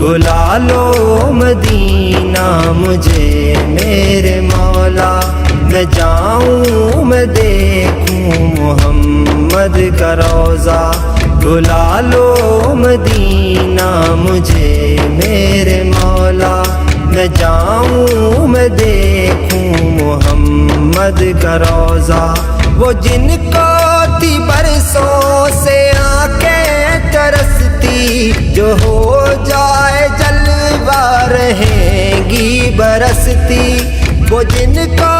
بلا لو مدینہ مجھے میرے مولا، میں جاؤں میں دیکھوں محمد کا روضہ۔ بلا لو مدینہ مجھے میرے مولا، میں جاؤں میں دیکھوں محمد کا روضہ۔ وہ جن کو تھی برسوں سے آنکھیں ترستی، جو ہو جائے جلوہ رہیں گی برستی۔ وہ جن کو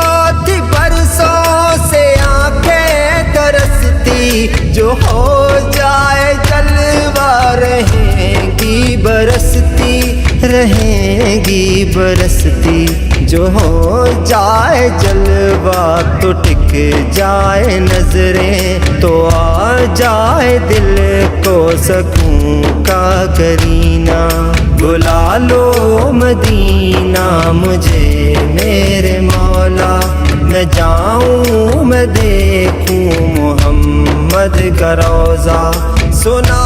تھی برسوں سے آنکھیں ترستی، جو ہو جائے جلوہ رہیں گی برستی، رہیں گی برستی۔ جو ہو جائے جلوہ تو ٹک جائے نظریں، تو آ جائے دل کو سکون کا کرینہ۔ بلا لو مدینہ مجھے میرے مولا، میں جاؤں میں دیکھوں محمد کا روضہ۔ سنا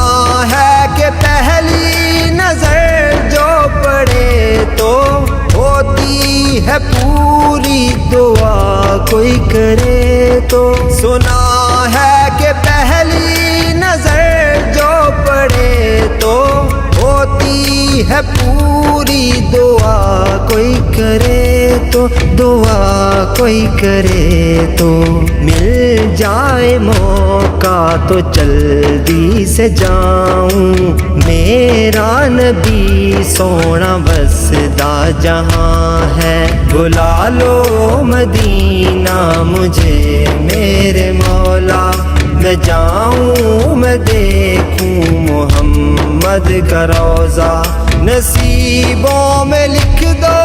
ہے کہ پہلی نظر جو پڑے تو ہوتی ہے پوری دعا کوئی کرے تو۔ سنا ہے کہ پہلی نظر جو پڑے تو ہوتی ہے پوری دعا کوئی کرے تو، دعا کوئی کرے تو۔ مل جائے موقع تو جلدی سے جاؤں، میرا نبی سونا بسدا جہاں ہے۔ بلا لو مدینہ مجھے میرے مولا، میں جاؤں میں دیکھوں محمد کا روضہ۔ نصیبوں میں لکھ دو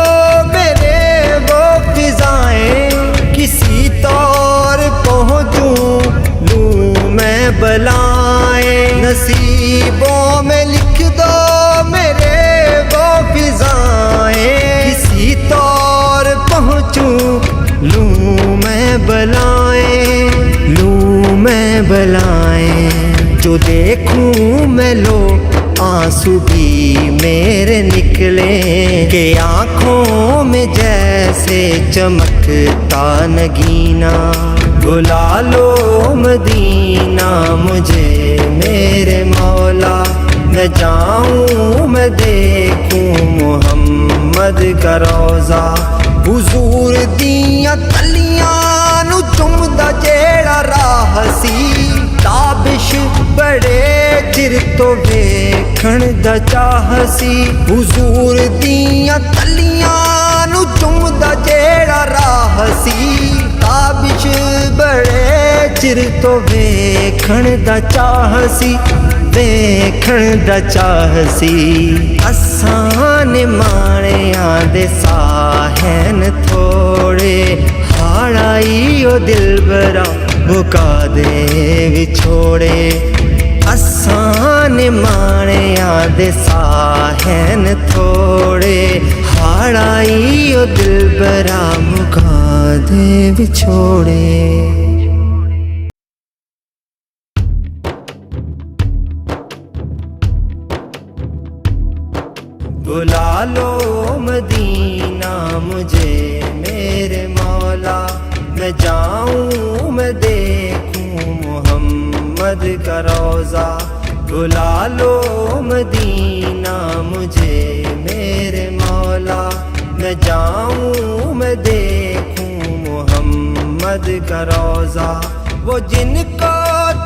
میرے وہ فضائیں، کسی طور پہنچوں لوں میں بلائیں۔ نصیبوں میں لکھ دو میرے وہ فضائیں، کسی طور پہنچوں لوں میں بلائیں، لوں میں بلائیں۔ جو دیکھوں میں لو آنسو بھی میرے نکلیں، کہ آنکھوں میں جیسے چمکتا نگینہ۔ بلا لو مدینہ مجھے میرے مولا، میں جاؤں میں دیکھوں محمد کا روضہ۔ حضور دیاں تلیاں نو چمدا جیڑا راہ سی، تابش بڑے چر تو ویکھن دا چاہ سی۔ حضور دیاں تلیاں نو چمدا جیڑا راہ سی، تابش بڑے چر تو ویکھن دا چاہ سی، ویکھن دا چاہ سی۔ اساں نے مانیاں دے ساہن تھوڑے، ہاڑائی او دلبرا مکا دے وچھوڑے۔ اساں نے مانیاں دے ساہن تھوڑے، ہاڑائی او دلبرا مکا دے وچھوڑے۔ بلا لو مدینہ مجھے میرے مولا، میں جاؤں میں دیکھوں محمد کا روضہ۔ بلا لو مدینہ مجھے میرے مولا، میں جاؤں میں دیکھوں محمد کا روضہ۔ وہ جن کو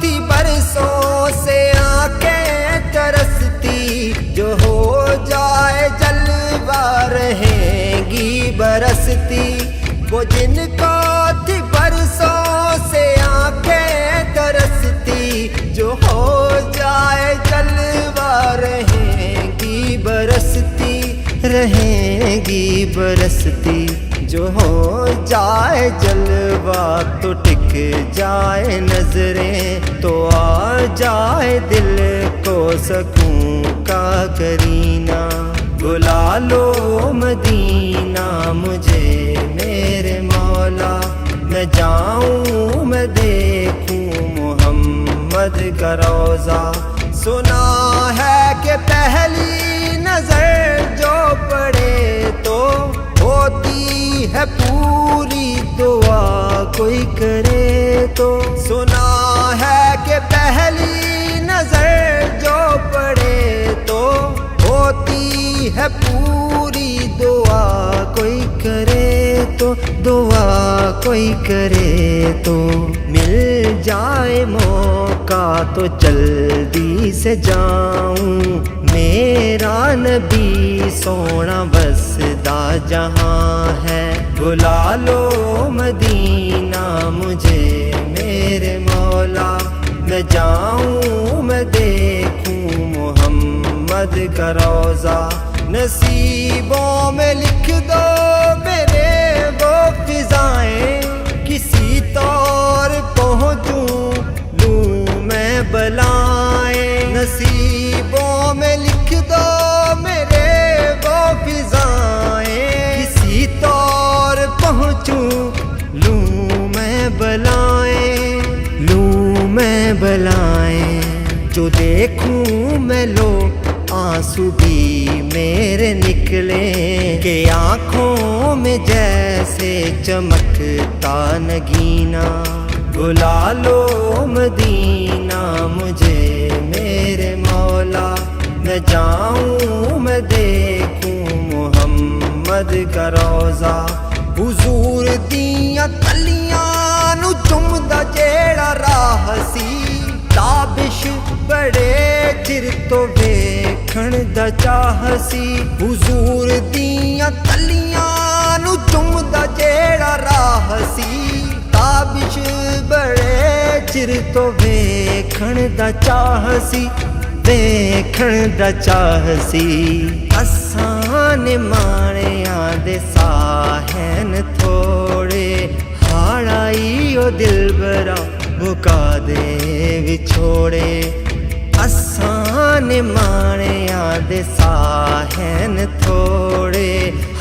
تھی برسوں سے آنکھیں ترستی، جو ہو جائے جلوہ رہیں گی برستی۔ وہ جن کو تھی برسوں سے آنکھیں ترستی، جو ہو جائے جلوہ رہیں گی برستی، رہیں گی برستی۔ جو ہو جائے جلوہ تو ٹک جائے نظریں، تو آ جائے دل کو سکون کا کرینہ۔ بلا لو مدینہ مجھے میرے مولا، میں جاؤں میں دیکھوں محمد کا روضہ۔ سنا ہے کہ پہلی نظر جو پڑے تو ہوتی ہے پوری دعا کوئی کرے تو سنا ہے کہ پہلی نظر جو پڑے تو ہوتی ہے پوری دعا کوئی کرے تو دعا کوئی کرے تو مل جائے موقع تو جلدی سے جاؤں میرا نبی سونا بسدا جہاں ہے بلا لو مدینہ مجھے میرے مولا میں جاؤں میں دیکھوں محمد کا روضہ نصیبوں میں لکھ دو میرے وہ فضائیں کسی طور پہنچوں لوں میں بلائیں نصیبوں میں لکھ دو میرے وہ فضائیں کسی طور پہنچوں لوں میں بلائیں لوں میں بلائیں جو دیکھوں میں لو آنسو بھی میرے نکلے کہ آنکھوں میں جیسے چمکتا نگینہ بلا لو مدینہ مجھے میرے مولا میں جاؤں میں دیکھوں محمد کا روضہ حضور دیاں کلیاں نو چمدا جیڑا راہ سی تابش بڑے چر تو ویکھن دا چاہ سی حضور دیاں کلیاں نو چمدا جیڑا راہ سی تابش بڑے چر تو ویکھن دا چاہ سی ویکھن دا چاہ سی اساں نے مانیاں دے ساہن تھوڑے ہاڑائی او دل برا مکا دے وچھوڑے اساں نے مانیاں دے ساہن تھوڑے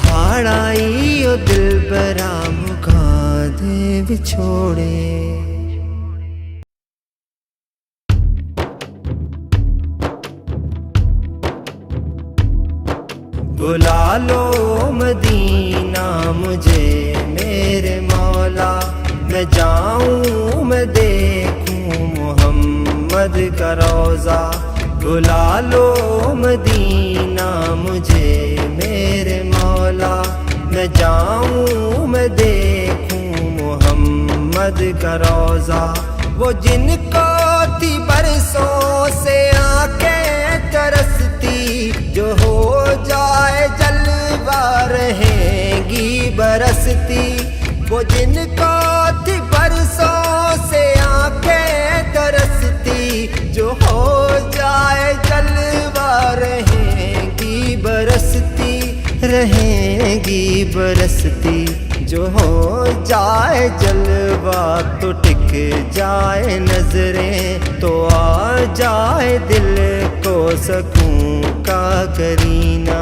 ہاڑائی او دل برا مکا دے وچھوڑے بلا لو مدینہ مجھے میرے مولا میں جاؤں میں دیکھوں محمد کا روضہ بلا لو مدینہ مجھے میرے مولا میں جاؤں میں دیکھوں محمد کا روضہ وہ جن کو تھی برسوں سے آنکھیں ترستی جو ہو جائے جلوہ رہیں گی برستی وہ جن کو تھی برسوں سے آنکھیں ترستی جو ہو جائے جلوہ رہیں گی برستی رہیں گی برستی جو ہو جائے جلوہ تو ٹک جائے نظریں تو آ جائے دل کو سکون کا کرینہ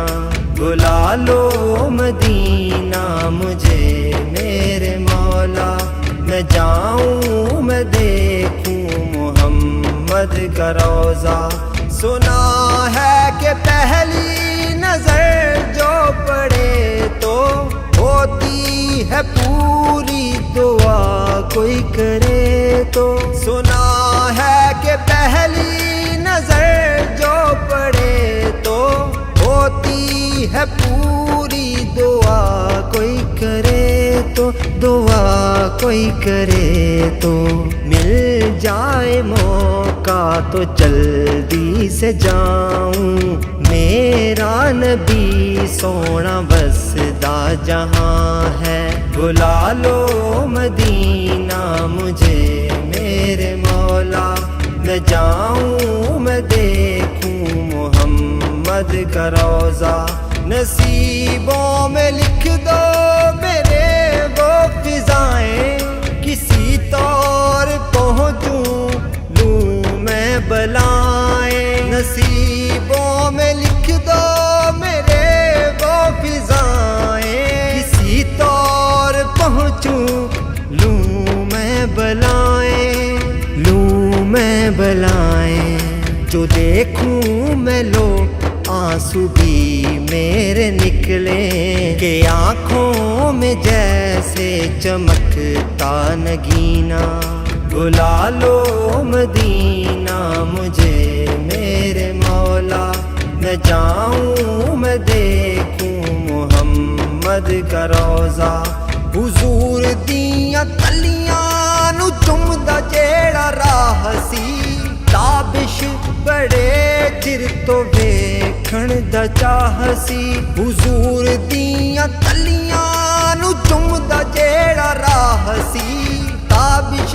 بلا لو مدینہ مجھے میرے مولا میں جاؤں میں دیکھوں محمد کا روضہ سنا ہے کہ پہلی نظر جو پڑے تو ہوتی ہے پوری دعا کوئی کرے تو سنا ہے کہ پہلی نظر جو پڑے تو ہوتی ہے پوری دعا کوئی کرے تو دعا کوئی کرے تو مل جائے موقع تو جلدی سے جاؤں میرا نبی سونا بسدا جہاں ہے بلا لو مدینہ مجھے میرے مولا میں جاؤں میں دیکھوں محمد کا روضہ نصیبوں میں لکھ دو میرے وہ فضائیں کسی طور پہنچوں لوں میں بلائیں نصیبوں میں لکھ دو میرے وہ فضائیں کسی طور پہنچوں لوں میں بلائیں لوں میں بلائیں جو دیکھوں میں لو آنسو بھی میرے نکلے کہ آنکھوں میں جیسے چمکتا نگینہ بلا لو مدینہ مجھے میرے مولا میں جاؤں میں دیکھوں محمد کا روضہ حضور دیاں کلیاں نو چمدا جیڑا راہ سی تابش بڑے چر تو ویکھن دا چاہ سی حضور دیاں کلیاں نو چمدا جیڑا راہ سی تابش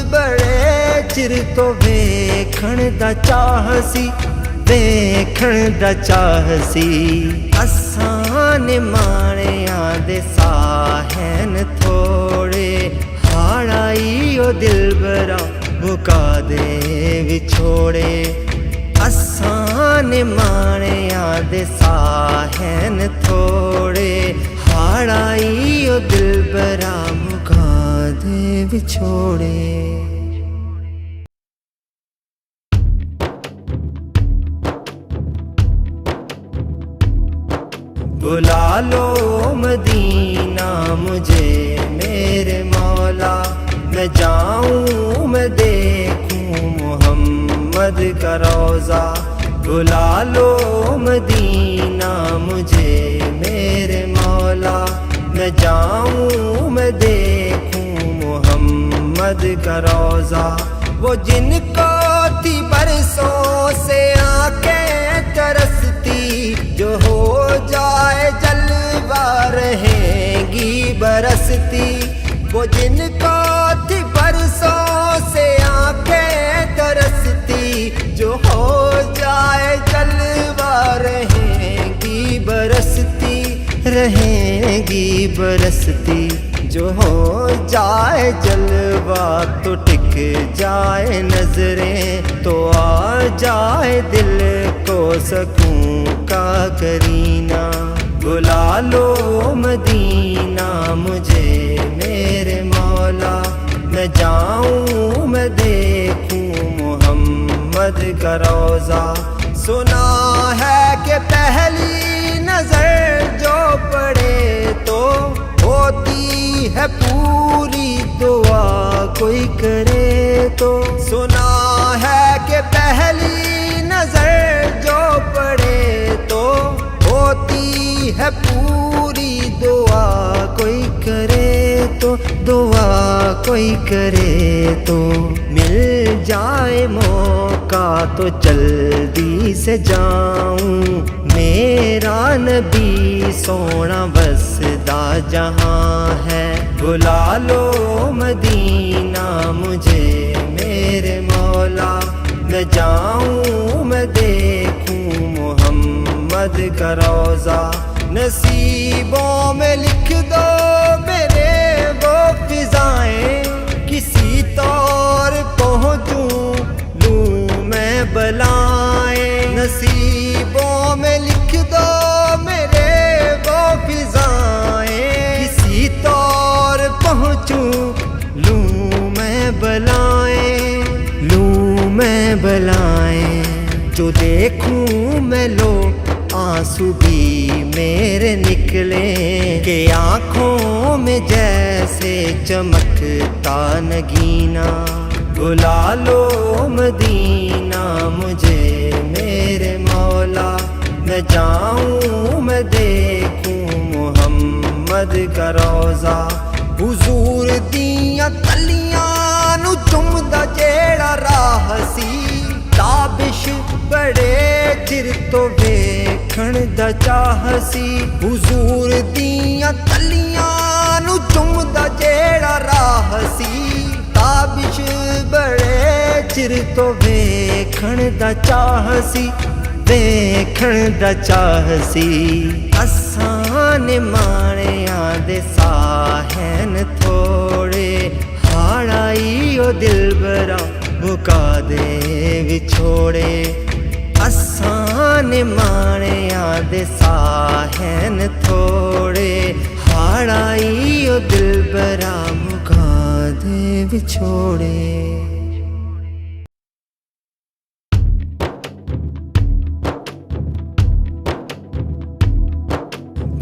بڑے چر تو ویکھن دا چاہ سی ویکھن دا چاہ سی اساں نے مانیاں دے ساہن تھوڑے ہاڑ آئی او دلبرا مکا دے وچھوڑے اساں نے مانیاں دے ساہن تھوڑے ہاڑ آئی او دلبرا مکا دے وچھوڑے بلا لو مدینہ مجھے میرے مولا میں جاؤں میں دیکھوں محمد کا روضہ بلا لو مدینہ مجھے میرے مولا میں جاؤں میں دیکھوں محمد کا روضہ وہ جن کو تھی برسوں سے آنکھیں ترستی جو ہو جائے جلوہ رہیں گی برستی وہ جن کو تھی برسوں سے آنکھیں ترستی جو ہو جائے جلوہ رہیں گی برستی رہیں گی برستی جو ہو جائے جلوہ تو ٹک جائے نظریں تو آ جائے دل کو سکون کا کرینہ بلا لو مدینہ مجھے میرے مولا میں جاؤں میں دیکھوں محمد کا روضہ سنا ہے کہ پہلی نظر جو پڑے تو ہوتی ہے پوری دعا کوئی کرے تو سنا ہے کہ پہلی نظر جو پڑے تو ہوتی ہے پوری دعا کوئی کرے تو دعا کوئی کرے تو مل جائے موقع تو جلدی سے جاؤں میرا نبی سونا بسدا جہاں ہے بلا لو مدینہ مجھے میرے مولا میں جاؤں میں دیکھوں محمد کا روضہ نصیبوں میں لکھ دو میرے وہ فضائیں کسی طور پہنچوں لوں میں بلائیں نصیبوں میں لکھ دو میرے وہ فضائیں کسی طور پہنچوں لوں میں بلائیں لوں میں بلائیں جو دیکھوں میں لو آنسو بھی میرے نکلے کہ آنکھوں میں جیسے چمکتا نگینہ بلا لو مدینہ مجھے میرے مولا میں جاؤں میں دیکھوں محمد کا روضہ حضور دیاں کلیاں نو چمدا جیڑا راہ سی تابش بڑے چر تو ویکھن دا چاہ سی حضور دیاں کلیاں نو چمدا جیڑا راہ سی تابش بڑے چر تو ویکھن دا چاہ سی ویکھن دا چاہ سی اساں نے مانیاں دے ساہن تھوڑے ہاڑ آئی او دلبرا مکا دے وچھوڑے اساں نے مانیاں دے ساہن تھوڑے ہاڑ آئی او دلبرا مکا دے وچھوڑے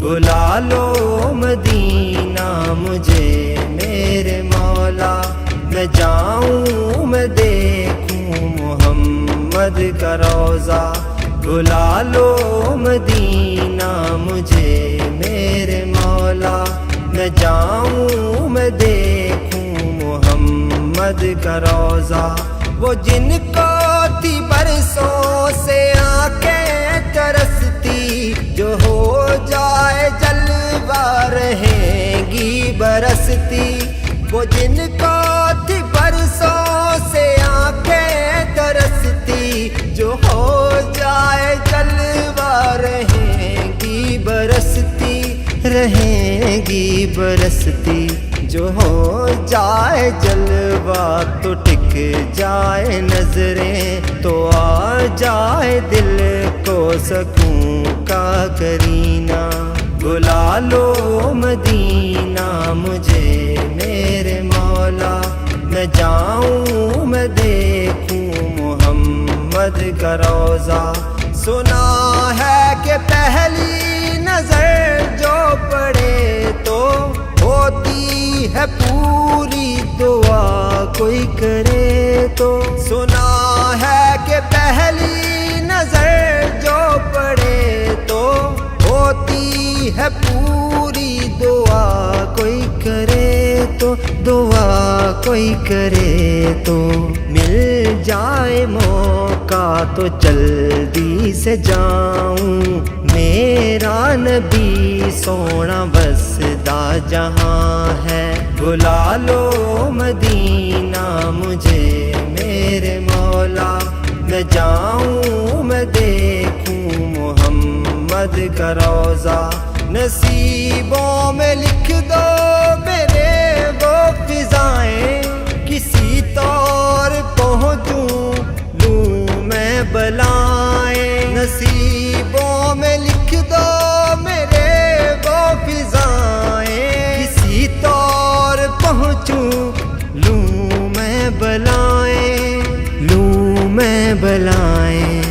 بلا لو مدینہ مجھے میرے مولا، میں جاؤں میں دیکھوں محمد کا روضہ، بلا لو مدینہ مجھے میرے مولا، میں جاؤں میں دیکھوں محمد کا روضہ، وہ جن کو تھی برسوں سے آنکھیں ترستی، جو ہو جائے جلوہ رہیں گی برستی، وہ جن کو تھی برسوں سے آنکھیں ترستی، جو ہو جائے جلوہ رہیں گی برستی، رہیں گی برستی، جو ہو جائے جلوہ تو ٹک جائے نظریں، تو آ جائے دل کو سکون کا کرینہ، بلا لو مدینہ مجھے میرے مولا، میں جاؤں میں دیکھوں محمد کا روضہ، سنا ہے کہ پہلی نظر جو پڑے تو ہوتی ہے پوری دعا کوئی کرے تو، سنا ہے کہ پہلی نظر جو پڑے تو ہوتی ہے پوری دعا کوئی کرے تو، دعا کوئی کرے تو، مل جائے موقع تو جلدی سے جاؤں، میرا نبی سونا بسدا جہاں ہے، بلا لو مدینہ مجھے میرے مولا، میں جاؤں میں دیکھوں محمد کا روضہ، نصیبوں میں لکھ دو میرے وہ فضائیں، کسی طور پہنچوں لوں میں بلائیں، نصیبوں میں لکھ دو میرے وہ فضائیں، کسی طور پہنچوں لوں میں بلائیں، لوں میں بلائیں،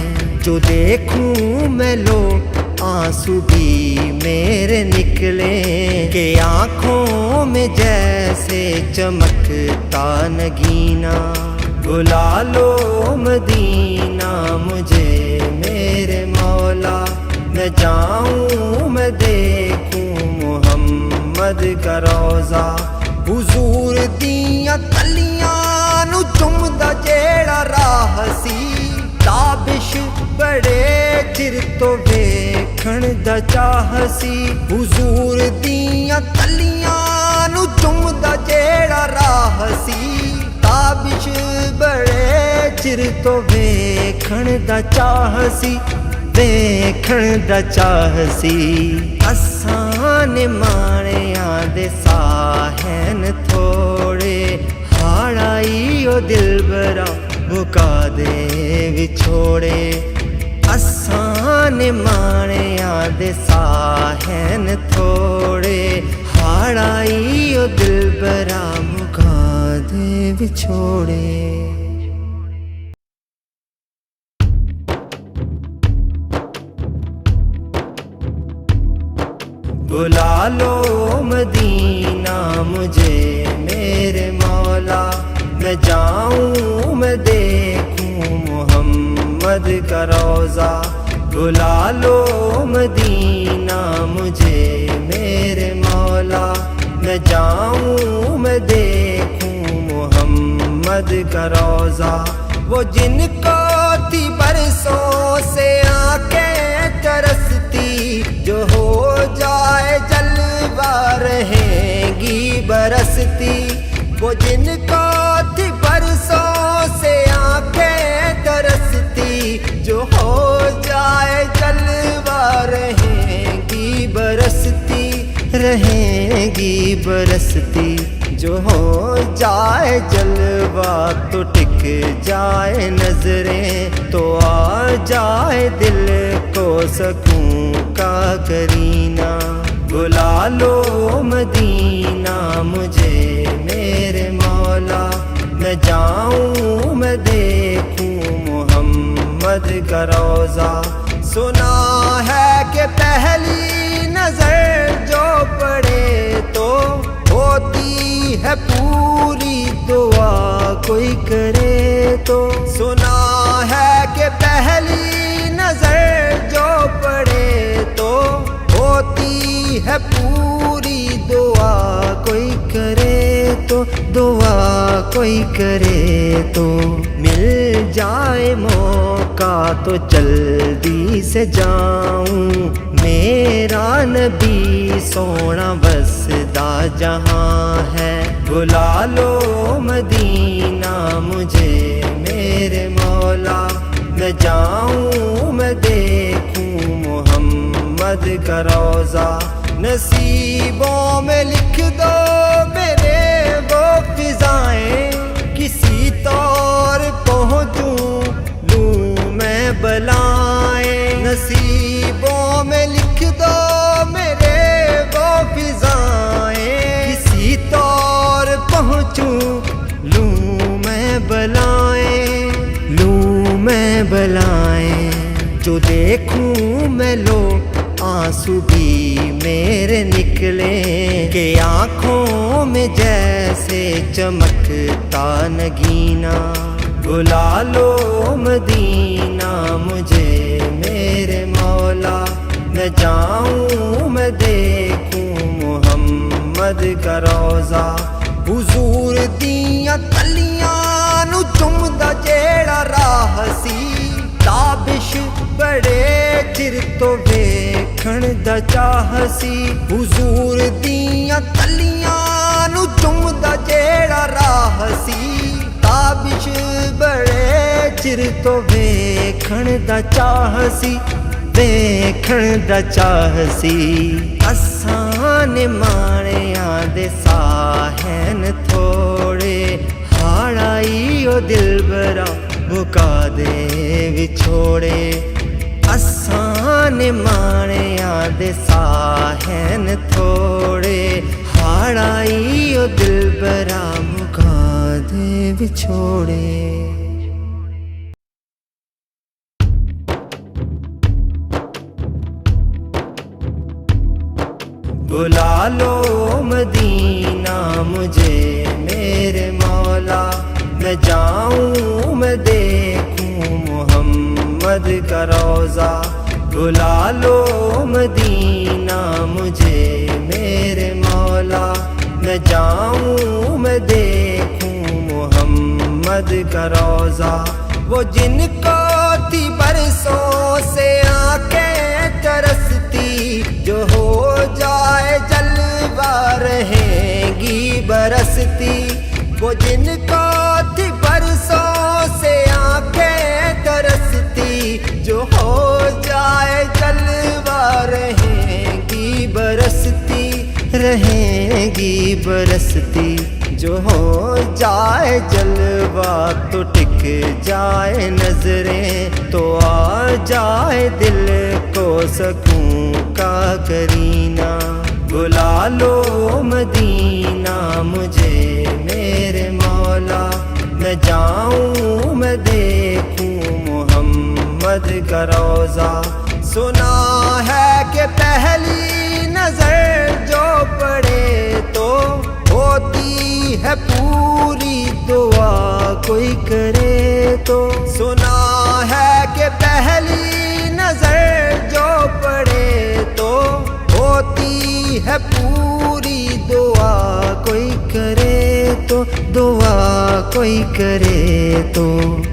جو دیکھوں میں لو آنسو بھی میرے نکلیں، کہ آنکھوں میں جیسے چمکتا نگینہ، بلا لو مدینہ مجھے میرے مولا، میں جاؤں میں دیکھوں محمد کا روضہ، حضور دیاں کلیاں نو چمدا جیڑا راہ سی، تابش بڑے چر تو ویکھن دا چاہ سی، حضور دیاں کلیاں نو چمدا جیڑا راہ سی، تابش بڑے چر تو ویکھن دا چاہ سی، ویکھن دا چاہ سی، اساں نے مانیاں دے ساہن تھوڑے، ہاڑائی او دلبرا مکا دے وچھوڑے، اساں نے مانیاں دے ساہن تھوڑے، ہاڑائی او دلبرا مکا دے وچھوڑے۔ بلا لو مدینہ مجھے میرے مولا، میں جاؤں میں دیکھوں محمد کا روضہ، بلا لو مدینہ مجھے میرے مولا، میں جاؤں میں دیکھوں محمد کا روضہ، وہ جن کو تھی برسوں سے آنکھیں ترستی، جو ہو جائے جلوہ رہیں گی برستی، وہ جن کو تھی برسوں سے آنکھیں ترستی، جو ہو جائے جلوہ رہیں گی برستی، رہیں گی برستی، جو ہو جائے جلوہ تو ٹک جائے نظریں، تو آ جائے دل کو سکون کا کرینہ، بلا لو مدینہ مجھے میرے مولا، میں جاؤں میں دیکھوں محمد کا روضہ، سنا ہے کہ پہلی نظر جو پڑے تو ہوتی ہے پوری دعا کوئی کرے تو سنا ہے کہ پہلی نظر جو پڑے تو ہوتی ہے پوری دعا کوئی کرے تو دعا کوئی کرے تو مل جائے موقع تو جلدی سے جاؤں میرا نبی سونا بسدا جہاں ہے بلا لو مدینہ مجھے میرے مولا میں جاؤں میں دیکھوں محمد کا روضہ نصیبوں میں لکھ دو میرے وہ فضائیں کسی طور پہنچوں لوں میں بلائیں نصیبوں میں لکھ دو میرے وہ فضائیں کسی طور پہنچوں لوں میں بلائیں لوں میں بلائیں جو دیکھوں میں لو آنسو بھی میرے نکلے کہ آنکھوں میں جیسے چمکتا نگینہ بلا لو مدینہ مجھے میرے مولا میں جاؤں میں دیکھوں محمد کا روضہ حضور دیاں کلیاں نو چمدا جیڑا راہ سی تابش بڑے چر تو ویکھن دا چاہ سی حضور دیاں کلیاں نو چمدا جیڑا راہ سی تابش بڑے چر تو ویکھن دا چاہ سی ویکھن دا چاہ سی اساں نے مانیاں دے ساہن تھوڑے ہاڑائی او دل برا مکا دے وچھوڑے اساں نے مانیاں دے ساہن تھوڑے ہاڑائی او دل برا مکا دے وچھوڑے بلا لو مدینہ مجھے میرے مولا میں جاؤں میں دیکھوں محمد کا روضہ بلا لو مدینہ مجھے میرے مولا میں جاؤں میں دیکھوں محمد کا روضہ وہ جن کو تھی برسوں سے آنکھیں ترستی جو ہو جائے جلوہ رہیں گی برستی وہ جن کو تھی برسوں سے آنکھیں ترستی جو ہو جائے جلوہ رہیں گی برستی رہیں گی برستی جو ہو جائے جلوہ تو ٹک جائے نظریں تو آ جائے دل کو سکون کا کرینہ بلا لو مدینہ مجھے میرے مولا میں جاؤں میں دیکھوں محمد کا روضہ سنا ہے کہ پہلی نظر جو پڑے تو ہوتی ہے پوری دعا کوئی کرے تو سنا ہے کہ پہلی نظر جو پڑے تو ہوتی ہے پوری دعا کوئی کرے تو دعا کوئی کرے تو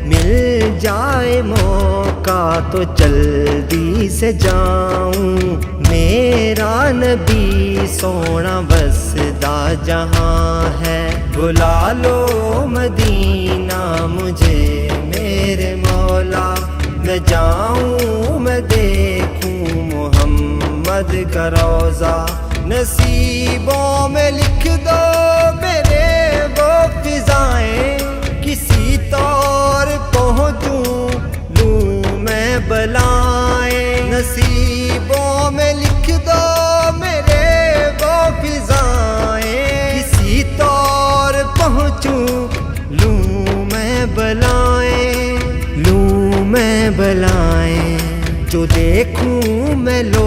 مل جائے موقع تو جلدی سے جاؤں میرا نبی سونا بسدا جہاں ہے بلا لو مدینہ مجھے میرے مولا میں جاؤں میں دیکھوں محمد کا روضہ نصیبوں میں لکھ دو میرے وہ فضائیں کسی طور پہنچوں لوں میں بلائیں نصیبوں میں لکھ دو میرے وہ فضائیں کسی طور پہنچوں لوں میں بلائیں لوں میں بلائیں جو دیکھوں میں لو